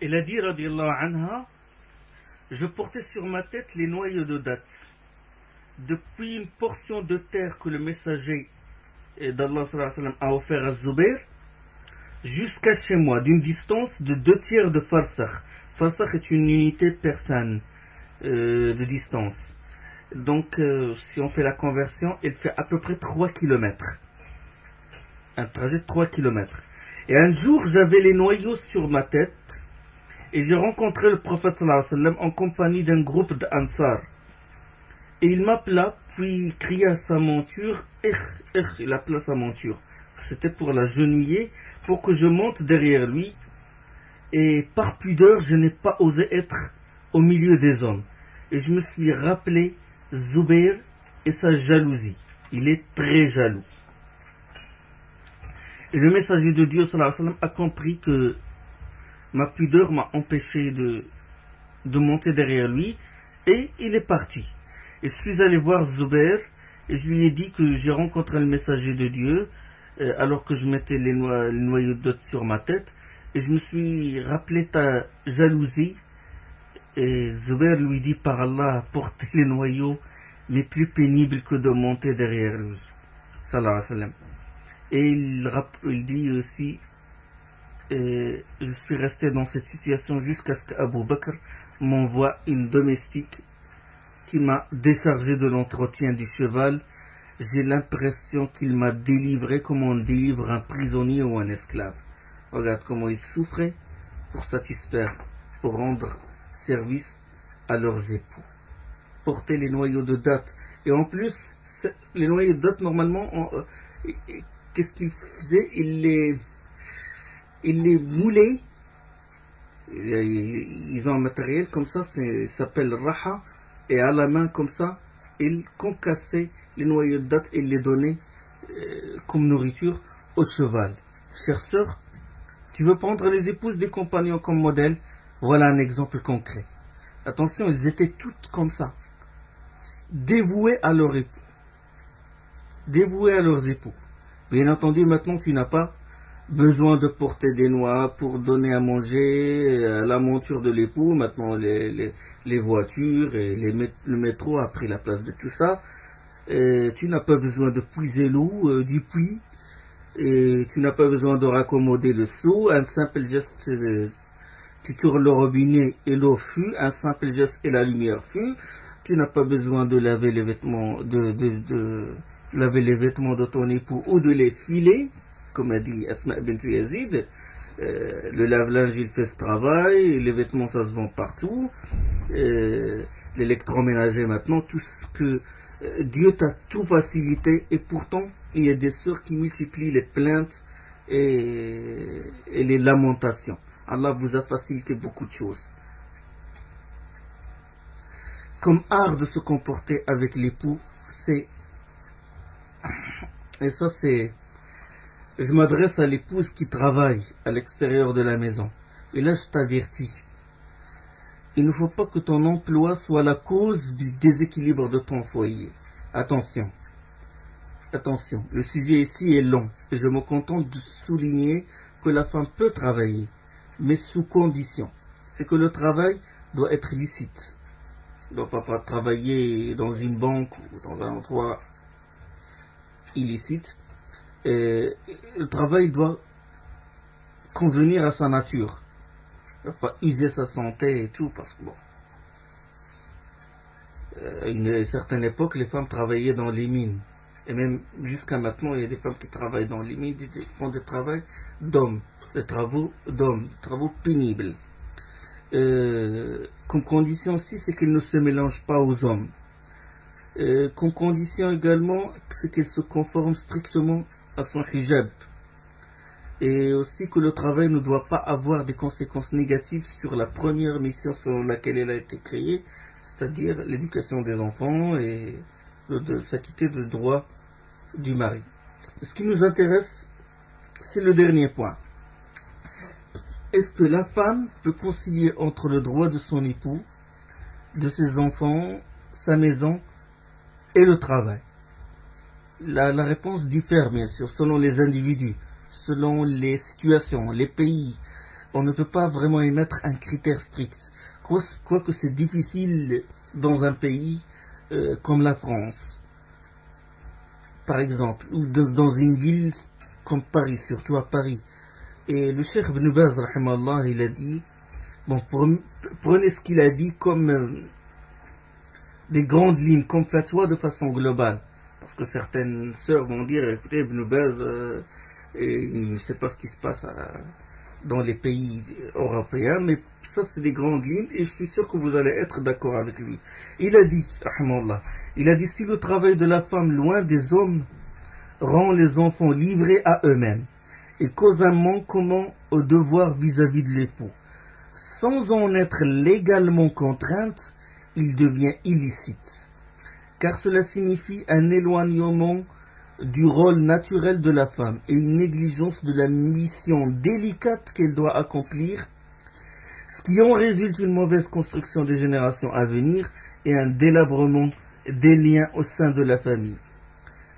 Elle a dit, radiallahu anha, je portais sur ma tête les noyaux de dattes. Depuis une portion de terre que le messager d'Allah sallallahu alayhi wa sallam a offert à Zubair, jusqu'à chez moi, d'une distance de 2/3 de farsakh. Farsakh est une unité persane de distance. Donc, si on fait la conversion, elle fait à peu près 3 km. Un trajet de 3 km. Et un jour, j'avais les noyaux sur ma tête et j'ai rencontré le prophète sallallahu alayhi wa sallam en compagnie d'un groupe d'Ansar. Et il m'appela, puis cria à sa monture, il appela sa monture. C'était pour l'agenouiller, pour que je monte derrière lui. Et par pudeur, je n'ai pas osé être au milieu des hommes. Et je me suis rappelé Zubair et sa jalousie. Il est très jaloux. Et le messager de Dieu sallallahu alayhi wa sallam a compris que ma pudeur m'a empêché de monter derrière lui. Et il est parti. Et je suis allé voir Zubair et je lui ai dit que j'ai rencontré le messager de Dieu alors que je mettais les noyaux de dot sur ma tête. Et je me suis rappelé ta jalousie. Et Zubair lui dit, par Allah, porter les noyaux n'est plus pénible que de monter derrière lui. Sallallahu alayhi wa sallam. Et il dit aussi, je suis resté dans cette situation jusqu'à ce qu'Abu Bakr m'envoie une domestique qui m'a déchargé de l'entretien du cheval. J'ai l'impression qu'il m'a délivré comme on délivre un prisonnier ou un esclave. Regarde comment ils souffraient pour satisfaire, pour rendre service à leurs époux. Porter les noyaux de dattes. Et en plus, les noyaux de dattes, normalement, qu'est-ce qu'ils faisaient? Ils les moulaient. Ils ont un matériel comme ça, ça s'appelle raha. Et à la main, comme ça, ils concassaient les noyaux de dattes et les donnaient comme nourriture au cheval. Chère sœur, tu veux prendre les épouses des compagnons comme modèle? Voilà un exemple concret. Attention, elles étaient toutes comme ça, dévouées à leur époux. Dévouées à leurs époux. Bien entendu, maintenant, tu n'as pas besoin de porter des noix pour donner à manger, la monture de l'époux. Maintenant, les voitures et le métro a pris la place de tout ça. Tu n'as pas besoin de puiser l'eau du puits. Et tu n'as pas besoin de raccommoder le seau. Un simple geste, tu tournes le robinet et l'eau fut. Un simple geste et la lumière fut. Tu n'as pas besoin de laver les vêtements, laver les vêtements de ton époux ou de les filer, comme a dit Asma bint Yazid. Le lave-linge il fait ce travail, les vêtements ça se vend partout, l'électroménager maintenant, tout ce que Dieu t'a tout facilité, et pourtant il y a des sœurs qui multiplient les plaintes et les lamentations. Allah vous a facilité beaucoup de choses. Comme art de se comporter avec l'époux, et ça c'est, je m'adresse à l'épouse qui travaille à l'extérieur de la maison. Et là, je t'avertis. Il ne faut pas que ton emploi soit la cause du déséquilibre de ton foyer. Attention. Attention. Le sujet ici est long. Et je me contente de souligner que la femme peut travailler, mais sous condition. C'est que le travail doit être licite. Elle ne doit pas travailler dans une banque ou dans un endroit illicite. Le travail doit convenir à sa nature. Il ne va pas user sa santé et tout, parce que bon. À une certaine époque, les femmes travaillaient dans les mines. Et même jusqu'à maintenant, il y a des femmes qui travaillent dans les mines, qui font des travaux d'hommes, des travaux d'hommes, des travaux pénibles. Comme condition aussi, c'est qu'elles ne se mélangent pas aux hommes. Comme condition également, c'est qu'elles se conforment strictement à son hijab. Et aussi que le travail ne doit pas avoir des conséquences négatives sur la première mission selon laquelle elle a été créée, c'est-à-dire l'éducation des enfants et de s'acquitter de droits du mari. Ce qui nous intéresse, c'est le dernier point. Est-ce que la femme peut concilier entre le droit de son époux, de ses enfants, sa maison et le travail? La réponse diffère bien sûr selon les individus, selon les situations, les pays, on ne peut pas vraiment émettre un critère strict. Quoique c'est difficile dans un pays comme la France, par exemple, ou dans une ville comme Paris, surtout à Paris. Et le Cheikh Ibn Baz, rahimallah, il a dit, bon, prenez ce qu'il a dit comme des grandes lignes, comme fatwa de façon globale. Parce que certaines sœurs vont dire, écoutez, Ibn Baz, il ne sait pas ce qui se passe dans les pays européens, mais ça c'est des grandes lignes et je suis sûr que vous allez être d'accord avec lui. Il a dit, rahimallah, il a dit, si le travail de la femme loin des hommes rend les enfants livrés à eux-mêmes et cause un manquement au devoir vis-à-vis de l'époux, sans en être légalement contrainte, il devient illicite, car cela signifie un éloignement du rôle naturel de la femme et une négligence de la mission délicate qu'elle doit accomplir, ce qui en résulte une mauvaise construction des générations à venir et un délabrement des liens au sein de la famille.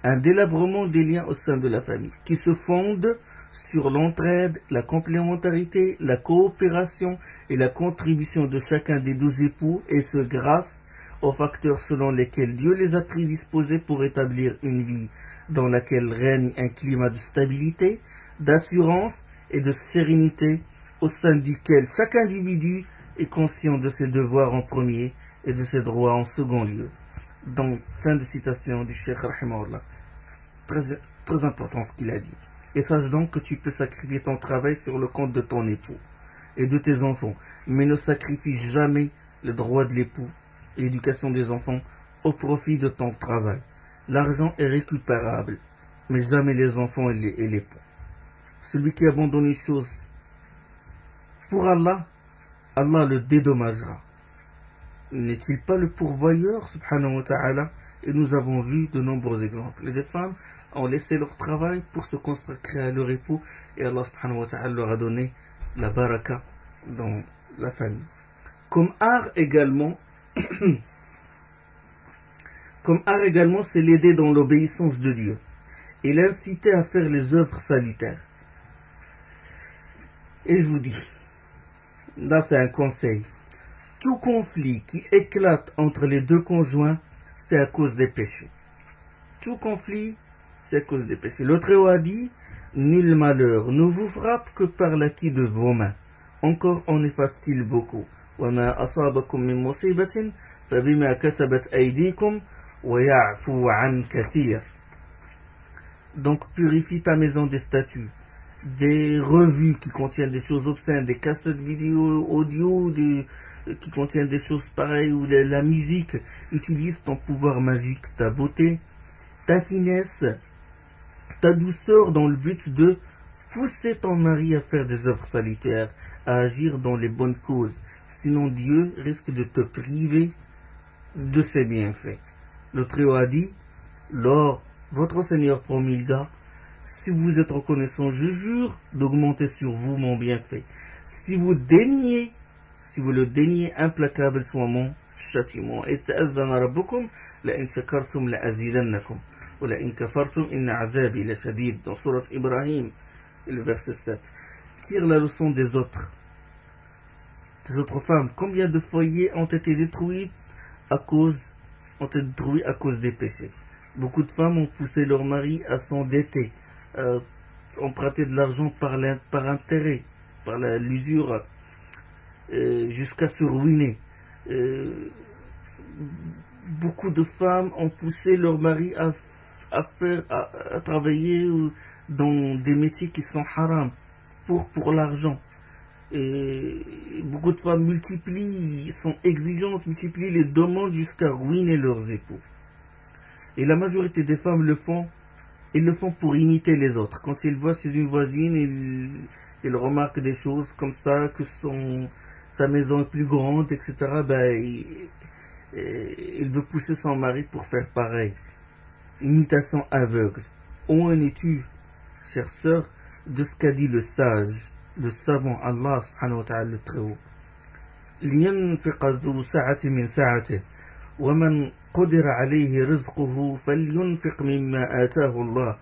Un délabrement des liens au sein de la famille qui se fonde sur l'entraide, la complémentarité, la coopération et la contribution de chacun des deux époux, et ce grâce aux facteurs selon lesquels Dieu les a prédisposés pour établir une vie dans laquelle règne un climat de stabilité, d'assurance et de sérénité, au sein duquel chaque individu est conscient de ses devoirs en premier et de ses droits en second lieu. Donc, fin de citation du Cheikh rahimahullah. Très, très important ce qu'il a dit. Et sache donc que tu peux sacrifier ton travail sur le compte de ton époux et de tes enfants, mais ne sacrifie jamais le droit de l'époux et l'éducation des enfants au profit de ton travail. L'argent est récupérable, mais jamais les enfants et l'époux. Celui qui abandonne une chose pour Allah, Allah le dédommagera. N'est-il pas le pourvoyeur, subhanahu wa ta'ala? Et nous avons vu de nombreux exemples. Les femmes ont laissé leur travail pour se consacrer à leur époux, et Allah subhanahu wa ta'ala leur a donné la baraka dans la famille. Comme art également, c'est l'aider dans l'obéissance de Dieu et l'inciter à faire les œuvres salutaires. Et je vous dis, là c'est un conseil, tout conflit qui éclate entre les deux conjoints, c'est à cause des péchés. Tout conflit, c'est à cause des péchés. Le Très-Haut a dit, nul malheur ne vous frappe que par l'acquis de vos mains. Encore en efface-t-il beaucoup. وَمَا أَصَابَكُم مِّن مُّصِيبَةٍ فَبِمَا كَسَبَتْ أَيْدِيكُمْ وَيَعْفُو عَنْ كَثِيرٍ. Donc purifie ta maison des statues, des revues qui contiennent des choses obscènes, des cassettes vidéo, audio, qui contiennent des choses pareilles, ou de la musique. Utilise ton pouvoir magique, ta beauté, ta finesse, ta douceur dans le but de pousser ton mari à faire des œuvres salutaires, à agir dans les bonnes causes. Sinon Dieu risque de te priver de ses bienfaits. Le Très-Haut a dit, lors votre Seigneur promulgua, si vous êtes reconnaissant, je jure d'augmenter sur vous mon bienfait. Si vous le déniez, implacable soit mon châtiment. Et ta'adhana rabbukum la in shakartum la azidannakum wa la in kafartum inna azabi la shadid, dans Surat Ibrahim, le verset 7. Tire la leçon des autres femmes. Combien de foyers ont été détruits à cause des péchés? Beaucoup de femmes ont poussé leur mari à s'endetter, emprunter de l'argent par intérêt, par l'usure, jusqu'à se ruiner. Beaucoup de femmes ont poussé leur mari à travailler dans des métiers qui sont haram pour l'argent. Et beaucoup de femmes sont exigeantes, multiplient les demandes jusqu'à ruiner leurs époux. Et la majorité des femmes ils le font pour imiter les autres. Quand ils voient chez une voisine, ils remarquent des choses comme ça, que sa maison est plus grande, etc. Il veut pousser son mari pour faire pareil. Imitation aveugle. Où en es-tu, chère sœur, de ce qu'a dit le sage, le savant Allah subhanahu wa ta'ala le Très-Haut? لينفق ذو سعة من سعته ومن قدر عليه رزقه فلينفق مما آتاه الله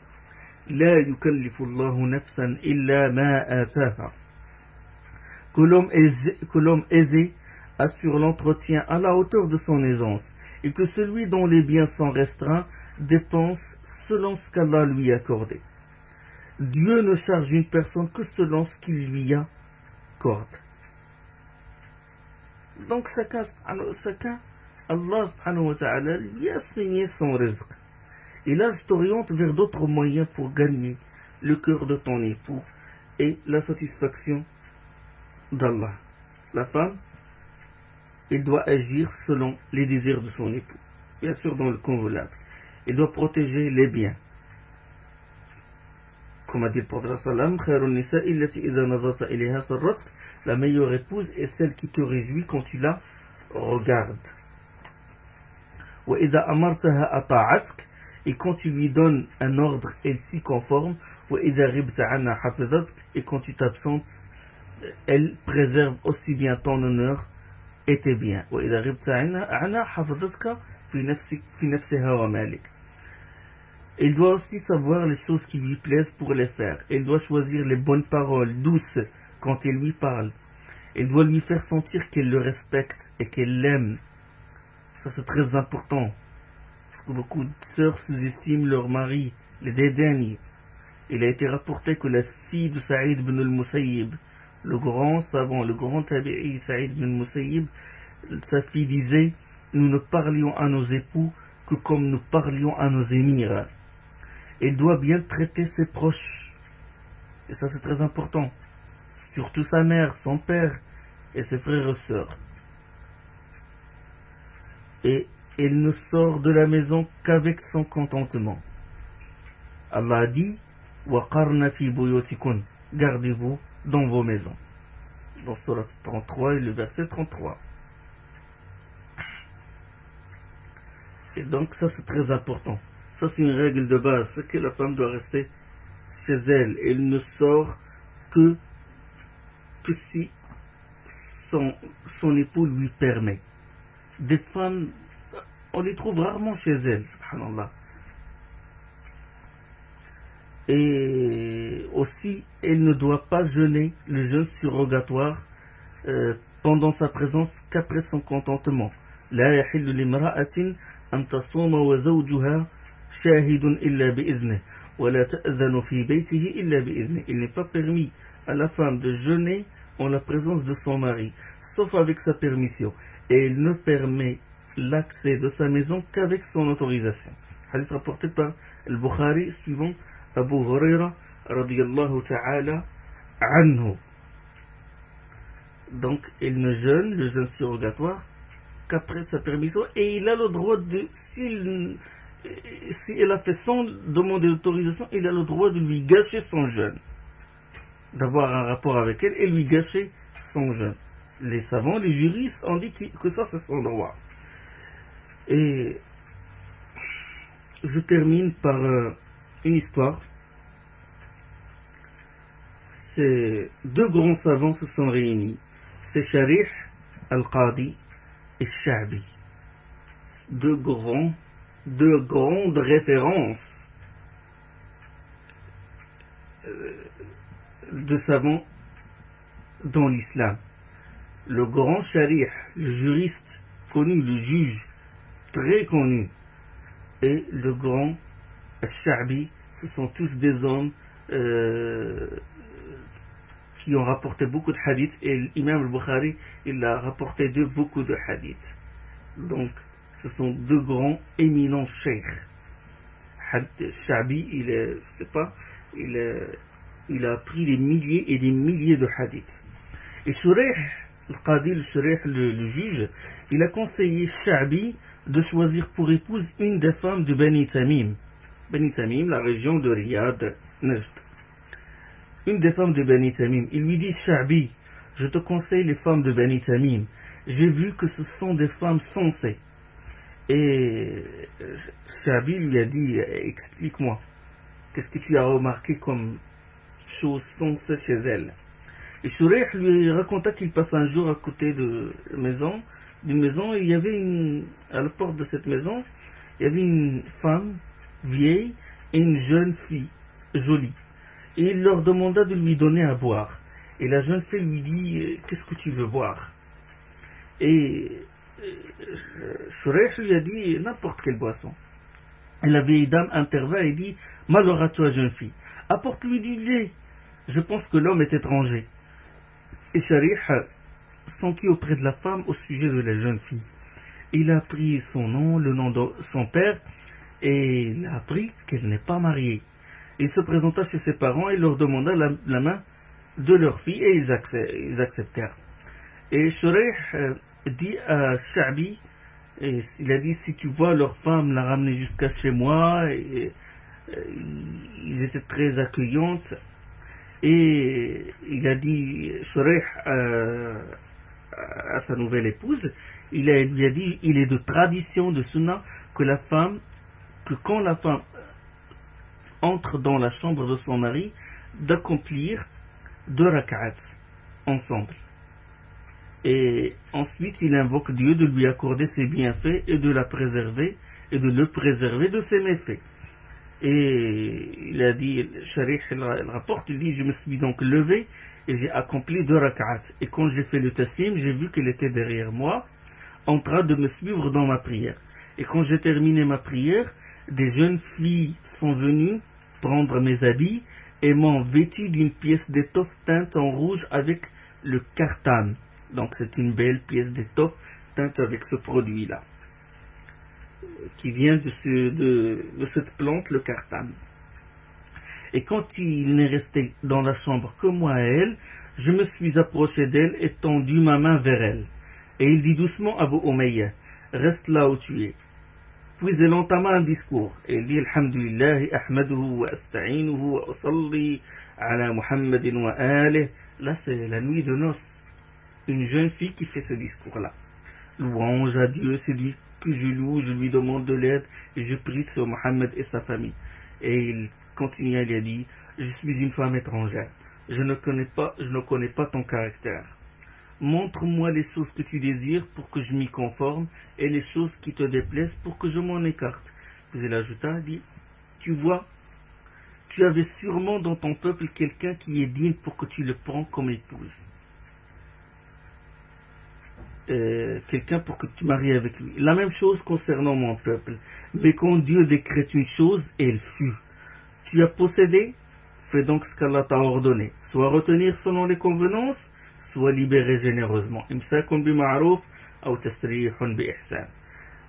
لا يكلف الله نفسا إلا ما آتاها. que l'homme aisé assure l'entretien à la hauteur de son aisance, et que celui dont les biens sont restreints dépense selon ce qu'Allah lui a accordé. Dieu ne charge une personne que selon ce qu'il lui accorde. Donc chacun, Allah subhanahu wa ta'ala lui a assigné son rizq. Et là je t'oriente vers d'autres moyens pour gagner le cœur de ton époux et la satisfaction d'Allah. La femme, elle doit agir selon les désirs de son époux, bien sûr dans le convenable. Elle doit protéger les biens. Comme a dit le prophète sallam, la meilleure épouse est celle qui te réjouit quand tu la regardes. Et quand tu lui donnes un ordre, elle s'y conforme. Et quand tu t'absentes, elle préserve aussi bien ton honneur et tes biens. Elle doit aussi savoir les choses qui lui plaisent pour les faire. Elle doit choisir les bonnes paroles douces quand elle lui parle. Elle doit lui faire sentir qu'elle le respecte et qu'elle l'aime. Ça c'est très important. Parce que beaucoup de sœurs sous-estiment leur mari, les dédaignent. Il a été rapporté que la fille de Saïd ibn al-Musayyib, le grand savant, le grand tabi'i Saïd ibn al-Musayyib, sa fille disait, nous ne parlions à nos époux que comme nous parlions à nos émirs. Elle doit bien traiter ses proches. Et ça c'est très important. Surtout sa mère, son père et ses frères et sœurs. Et elle ne sort de la maison qu'avec son contentement. Allah a dit, وَقَرْنَ فِي بُيُوتِكُنْ, gardez-vous dans vos maisons. Dans Surat 33 et le verset 33. Et donc ça c'est très important. Ça c'est une règle de base, c'est que la femme doit rester chez elle. Elle ne sort que si son époux lui permet. Des femmes, on les trouve rarement chez elles, subhanallah. Et aussi, elle ne doit pas jeûner le jeûne surrogatoire pendant sa présence qu'après son contentement. La yahillu limra'atin an tasuma wa zawjuha shahidun illa bi'idhnih wa la ta'dhanu fi baytihi illa bi'idhnih. Il n'est pas permis à la femme de jeûner en la présence de son mari, sauf avec sa permission. Et elle ne permet l'accès de sa maison qu'avec son autorisation. Hadith rapporté par Al-Bukhari suivant Abu Huraira radiyallahu ta'ala anhu. Donc elle ne jeûne le jeûne surrogatoire qu'après sa permission, et il a le droit de, si elle a fait sans demander d'autorisation, il a le droit de lui gâcher son jeûne, d'avoir un rapport avec elle et lui gâcher son jeûne. Les savants, les juristes ont dit que ça c'est son droit. Et je termine par une histoire. Ces deux grands savants se sont réunis. C'est Sharih al-Qadi et Sha'bi. Deux grandes références de savants dans l'islam. Le grand Sharih, le juriste connu, le juge très connu, et le grand Sha'bi, ce sont tous des hommes qui ont rapporté beaucoup de hadiths, et l'imam al-Bukhari, il a rapporté beaucoup de hadiths. Donc, ce sont deux grands éminents cheikhs. Sha'bi, il a pris des milliers et des milliers de hadiths. Et Shurayh, al-Qadi, le juge, il a conseillé Sha'bi de choisir pour épouse une des femmes de Bani Tamim. Bani Tamim, la région de Riyad, Najd. Une des femmes de Bani Tamim. Il lui dit, Sha'bi, je te conseille les femmes de Bani Tamim. J'ai vu que ce sont des femmes sensées. Et Sha'bi lui a dit, explique-moi, qu'est-ce que tu as remarqué comme chose sensée chez elle? Et Shurayh lui raconta qu'il passe un jour à côté d'une maison, et il y avait à la porte de cette maison, il y avait une femme vieille et une jeune fille jolie. Et il leur demanda de lui donner à boire. Et la jeune fille lui dit qu'est-ce que tu veux boire? Et Shurayh lui a dit n'importe quelle boisson. Et la vieille dame intervint et dit malheur à toi, jeune fille, apporte-lui du lait. Je pense que l'homme est étranger. Et Shurayh s'enquit auprès de la femme au sujet de la jeune fille. Il a appris son nom, le nom de son père, et il a appris qu'elle n'est pas mariée. Il se présenta chez ses parents et leur demanda la main de leur fille, et ils acceptèrent. Et Shurayh dit à Sha'bi, il a dit si tu vois leur femme la ramener jusqu'à chez moi, ils étaient très accueillantes. Et il a dit Shurayh à sa nouvelle épouse, lui a dit il est de tradition de sunna que quand la femme entre dans la chambre de son mari, d'accomplir 2 rak'at ensemble. Et ensuite il invoque Dieu de lui accorder ses bienfaits et de la préserver et de le préserver de ses méfaits. Et il a dit, Shurayh il rapporte, il dit je me suis donc levé et j'ai accompli 2 rak'at. Et quand j'ai fait le taslim, j'ai vu qu'elle était derrière moi en train de me suivre dans ma prière. Et quand j'ai terminé ma prière, des jeunes filles sont venues prendre mes habits et m'ont vêtu d'une pièce d'étoffe teinte en rouge avec le kartan. Donc c'est une belle pièce d'étoffe teinte avec ce produit-là, qui vient de cette plante, le kartan. Et quand il n'est resté dans la chambre que moi et elle, je me suis approché d'elle et tendu ma main vers elle. Et il dit doucement à Abu Umayya, reste là où tu es. Puis elle entama un discours. Et il dit Alhamdulillah, ahmaduhu wa asta'inuhu wa usalli ala Muhammadin wa alih. Là c'est la nuit de noces. Une jeune fille qui fait ce discours-là. Louange à Dieu, c'est lui que je loue, je lui demande de l'aide et je prie sur Mohammed et sa famille. Et il continue, il a dit, je suis une femme étrangère. Je ne connais pas ton caractère. Montre-moi les choses que tu désires pour que je m'y conforme et les choses qui te déplaisent pour que je m'en écarte. Puis il ajouta, il dit, tu vois, tu avais sûrement dans ton peuple quelqu'un qui est digne pour que tu le prends comme épouse. Quelqu'un pour que tu maries avec lui. La même chose concernant mon peuple. Mais quand Dieu décrète une chose, elle fut. Tu as possédé, fais donc ce qu'Allah t'a ordonné. Soit retenir selon les convenances, soit libérer généreusement. Et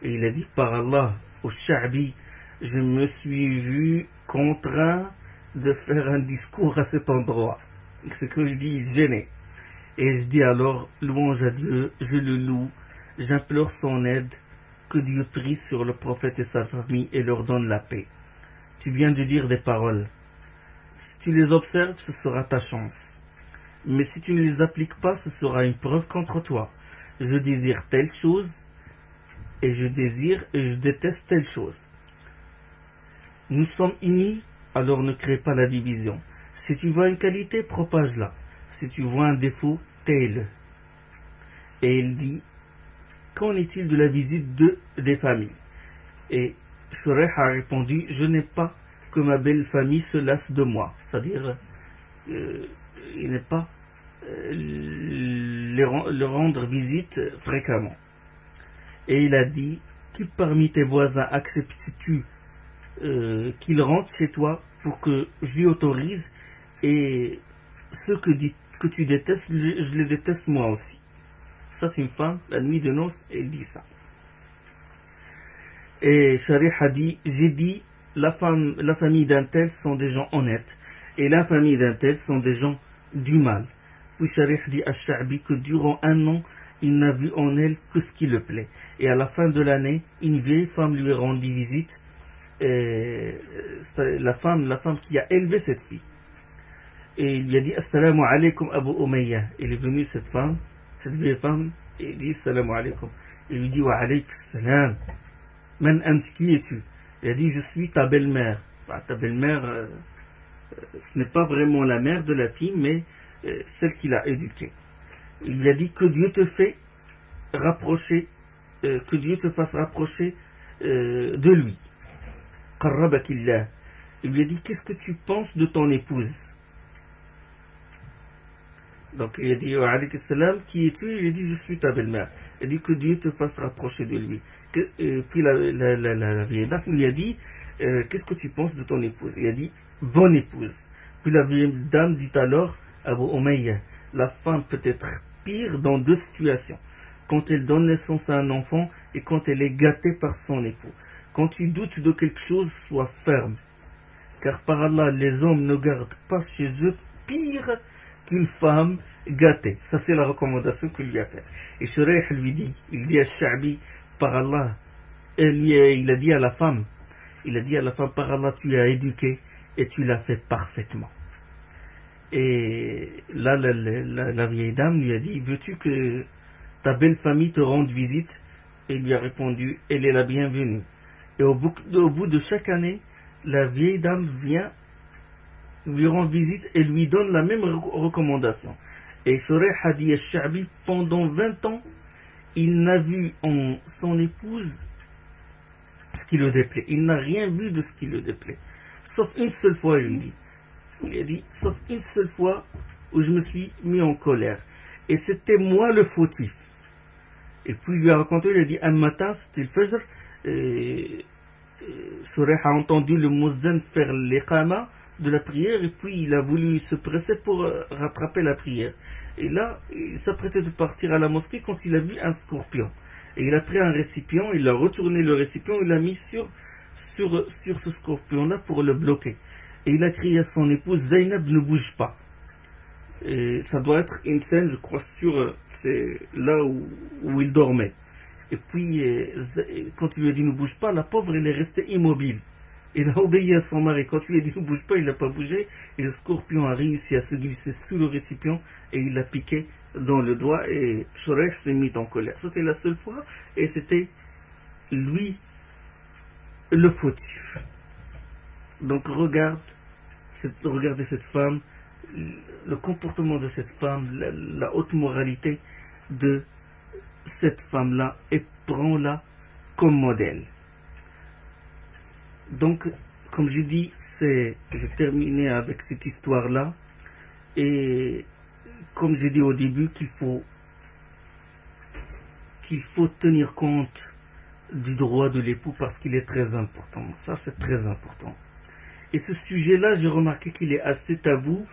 il a dit par Allah au Sha'bi, je me suis vu contraint de faire un discours à cet endroit. C'est que je dis gêné. Et je dis alors, louange à Dieu, je le loue, j'implore son aide, que Dieu prie sur le prophète et sa famille et leur donne la paix. Tu viens de dire des paroles. Si tu les observes, ce sera ta chance. Mais si tu ne les appliques pas, ce sera une preuve contre toi. Je désire telle chose, et je déteste telle chose. Nous sommes unis, alors ne crée pas la division. Si tu vois une qualité, propage-la. Si tu vois un défaut, tais-le. Et il dit, qu'en est-il de la visite des familles? Et Shurayh a répondu, je n'ai pas que ma belle famille se lasse de moi. C'est-à-dire, il n'est pas le rendre visite fréquemment. Et il a dit, qui parmi tes voisins acceptes-tu qu'il rentre chez toi pour que je lui autorise, et ceux que tu détestes, je les déteste moi aussi. Ça c'est une femme, la nuit de noces, elle dit ça. Et Shurayh a dit, j'ai dit, la famille d'un tel sont des gens honnêtes, et la famille d'un tel sont des gens du mal. Puis Shurayh dit à Sha'bi que durant un an, il n'a vu en elle que ce qui le plaît. Et à la fin de l'année, une vieille femme lui rendit visite, la femme qui a élevé cette fille. Et il lui a dit Assalamu alaikum Abu Umayya. Il est venu cette vieille femme, et il dit Assalamu alaikum. Il lui dit Wa alaik salam. Man ant, qui es-tu? Il a dit je suis ta belle-mère. Ta belle-mère, ce n'est pas vraiment la mère de la fille, mais celle qui l'a éduquée. Il lui a dit que Dieu te fait rapprocher, que Dieu te fasse rapprocher de lui. Qarrabakillah. Il lui a dit qu'est-ce que tu penses de ton épouse? Donc il a dit, wa alayhi salam, qui es-tu? Il a dit, je suis ta belle-mère. Il a dit que Dieu te fasse rapprocher de lui. Puis la vieille dame lui a dit, qu'est-ce que tu penses de ton épouse? Il a dit, bonne épouse. Puis la vieille dame dit alors, Abu Umayya, la femme peut être pire dans deux situations. Quand elle donne naissance à un enfant et quand elle est gâtée par son époux. Quand tu doutes de quelque chose, sois ferme. Car par Allah, les hommes ne gardent pas chez eux pire qu'une femme gâtée. Ça, c'est la recommandation qu'il lui a faite. Et Shuraih lui dit, il dit à Sha'bi, par Allah, il a dit à la femme, par Allah, tu as éduqué et tu l'as fait parfaitement. Et là, la vieille dame lui a dit, veux-tu que ta belle famille te rende visite? Et il lui a répondu, elle est la bienvenue. Et au bout de chaque année, la vieille dame vient lui rendre visite et lui donne la même recommandation. Et Shuraih a dit à Sha'bi, pendant 20 ans, il n'a vu en son épouse ce qui le déplaît. Il n'a rien vu de ce qui le déplaît. Sauf une seule fois, il lui dit. Il a dit, sauf une seule fois où je me suis mis en colère. Et c'était moi le fautif. Et puis il lui a raconté, il a dit, un matin, c'était le Fajr, Shuraih a entendu le muezzin faire l'iqama de la prière, et puis il a voulu se presser pour rattraper la prière. Et là, il s'apprêtait de partir à la mosquée quand il a vu un scorpion. Et il a pris un récipient, il a retourné le récipient, il l'a mis sur ce scorpion-là pour le bloquer. Et il a crié à son épouse, Zainab, ne bouge pas. Et ça doit être une scène, je crois, c'est là où il dormait. Et puis, quand il lui a dit ne bouge pas, la pauvre, elle est restée immobile. Il a obéi à son mari. Quand il lui a dit ne bouge pas, il n'a pas bougé. Et le scorpion a réussi à se glisser sous le récipient et il l'a piqué dans le doigt. Et Shuraih s'est mis en colère. C'était la seule fois et c'était lui le fautif. Donc regardez cette femme, le comportement de cette femme, la haute moralité de cette femme-là, et prends-la comme modèle. Donc, comme je dis, j'ai terminé avec cette histoire-là, et comme j'ai dit au début, qu'il faut tenir compte du droit de l'époux parce qu'il est très important. Ça, c'est très important. Et ce sujet-là, j'ai remarqué qu'il est assez tabou.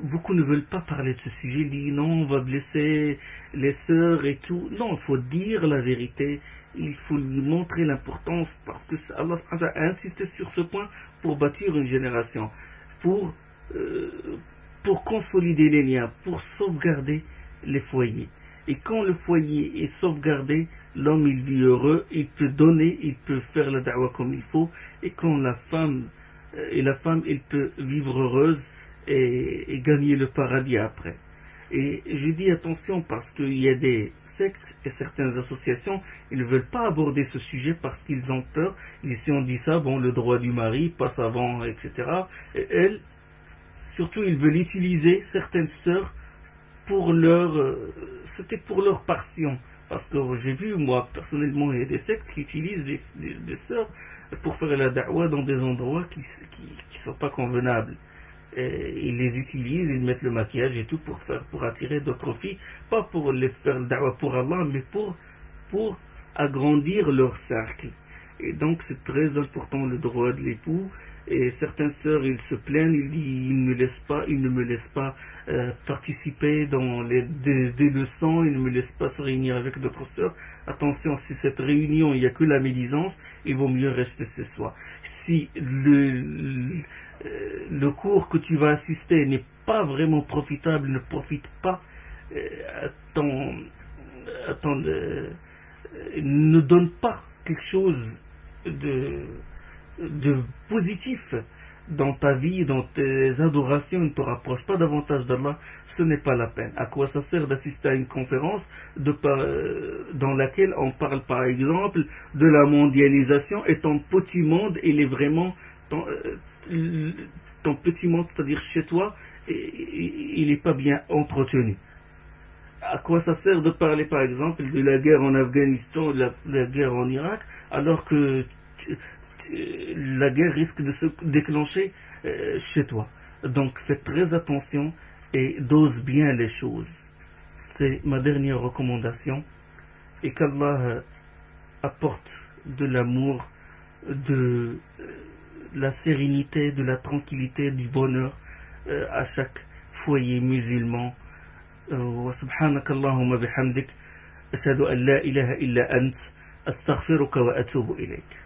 Beaucoup ne veulent pas parler de ce sujet. Ils disent non, on va blesser les sœurs et tout. Non, il faut dire la vérité. Il faut lui montrer l'importance parce que Allah a insisté sur ce point pour bâtir une génération, pour consolider les liens, pour sauvegarder les foyers. Et quand le foyer est sauvegardé, l'homme il vit heureux, il peut donner, il peut faire la da'wa comme il faut. Et quand la femme elle peut vivre heureuse et gagner le paradis après. Et je dis attention parce qu'il y a des sectes et certaines associations, ils ne veulent pas aborder ce sujet parce qu'ils ont peur. Et si on dit ça, bon, le droit du mari passe avant, etc. Et elles, surtout, ils veulent utiliser certaines sœurs pour c'était pour leur passion. Parce que j'ai vu, moi, personnellement, il y a des sectes qui utilisent des sœurs pour faire la da'wa dans des endroits qui sont pas convenables. Et ils les utilisent, ils mettent le maquillage et tout pour attirer d'autres filles, pas pour les faire le da'wa pour Allah, mais pour agrandir leur cercle. Et donc c'est très important le droit de l'époux. Et certaines sœurs, ils se plaignent, ils disent ils ne me laissent pas participer dans des leçons, ils ne me laissent pas se réunir avec d'autres sœurs. Attention, si cette réunion, il n'y a que la médisance, il vaut mieux rester chez soi. Si le cours que tu vas assister n'est pas vraiment profitable, ne profite pas ne donne pas quelque chose de positif dans ta vie, dans tes adorations, ne te rapproche pas davantage d'Allah, ce n'est pas la peine. À quoi ça sert d'assister à une conférence dans laquelle on parle par exemple de la mondialisation et ton petit monde, il est vraiment ton petit monde, c'est-à-dire chez toi, il n'est pas bien entretenu. À quoi ça sert de parler par exemple de la guerre en Afghanistan, de la guerre en Irak, alors que la guerre risque de se déclencher chez toi. Donc faites très attention et dose bien les choses. C'est ma dernière recommandation, et qu'Allah apporte de l'amour, de la sérénité, de la tranquillité, du bonheur à chaque foyer musulman. Wa subhanaka Allahumma bihamdik, ashhadu an la ilaha illa ant, astaghfiruka wa atubu ilayk.